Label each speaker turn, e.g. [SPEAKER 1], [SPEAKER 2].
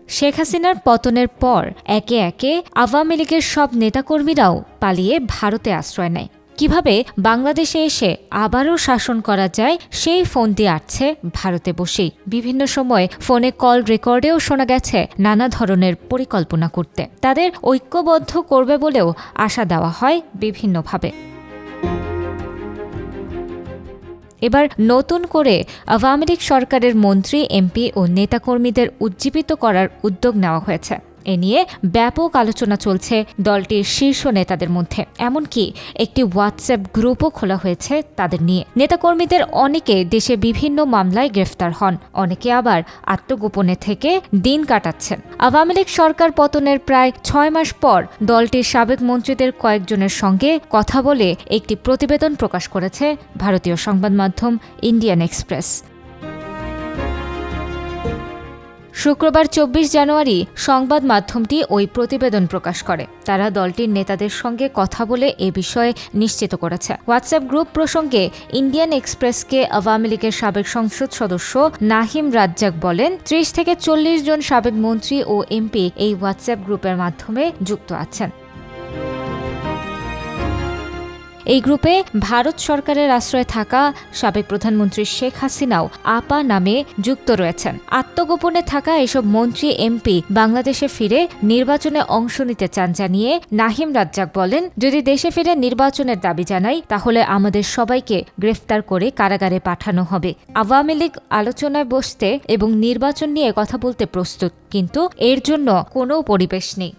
[SPEAKER 1] শেখ হাসিনার পতনের পর একে একে আওয়ামী লীগের সব নেতাকর্মীরাও পালিয়ে ভারতে আশ্রয় নেয়। কিভাবে বাংলাদেশে এসে আবারও শাসন করা যায় সেই ফন্দি আটছে ভারতে বসেই। বিভিন্ন সময় ফোনে কল রেকর্ডেও শোনা গেছে নানা ধরনের পরিকল্পনা করতে। তাদের ঐক্যবদ্ধ করবে বলেও আশা দেওয়া হয় বিভিন্নভাবে। এবার নতুন করে আওয়ামী লীগ সরকারের মন্ত্রী, এমপি ও নেতাকর্মীদের উজ্জীবিত করার উদ্যোগ নেওয়া হয়েছে। এ নিয়ে ব্যাপক আলোচনা চলছে দলটির শীর্ষ নেতাদের মধ্যে। এমনকি একটি হোয়াটসঅ্যাপ গ্রুপও খোলা হয়েছে তাদের নিয়ে। নেতাকর্মীদের অনেকে দেশে বিভিন্ন মামলায় গ্রেফতার হন, অনেকে আবার আত্মগোপনে থেকে দিন কাটাচ্ছেন। আওয়ামী লীগ সরকার পতনের প্রায় ৬ মাস পর দলটির সাবেক মন্ত্রীদের কয়েকজনের সঙ্গে কথা বলে একটি প্রতিবেদন প্রকাশ করেছে ভারতীয় সংবাদ মাধ্যম ইন্ডিয়ান এক্সপ্রেস। শুক্রবার ২৪ জানুয়ারি সংবাদ মাধ্যমটি ওই প্রতিবেদন প্রকাশ করে। তারা দলটির নেতাদের সঙ্গে কথা বলে এ বিষয়ে নিশ্চিত করেছে। হোয়াটসঅ্যাপ গ্রুপ প্রসঙ্গে ইন্ডিয়ান এক্সপ্রেসকে আওয়ামী লীগের সাবেক সংসদ সদস্য নাহিম রাজ্জাক বলেন, ৩০ থেকে ৪০ জন সাবেক মন্ত্রী ও এমপি এই হোয়াটসঅ্যাপ গ্রুপের মাধ্যমে যুক্ত আছেন। এই গ্রুপে ভারত সরকারের আশ্রয়ে থাকা সাবেক প্রধানমন্ত্রী শেখ হাসিনাও আপা নামে যুক্ত রয়েছেন। আত্মগোপনে থাকা এসব মন্ত্রী, এমপি বাংলাদেশে ফিরে নির্বাচনে অংশ নিতে চান জানিয়ে নাহিম রাজ্জাক বলেন, যদি দেশে ফিরে নির্বাচনের দাবি জানাই তাহলে আমাদের সবাইকে গ্রেফতার করে কারাগারে পাঠানো হবে। আওয়ামী লীগ আলোচনায় বসতে এবং নির্বাচন নিয়ে কথা বলতে প্রস্তুত, কিন্তু এর জন্য কোনো পরিবেশ নেই।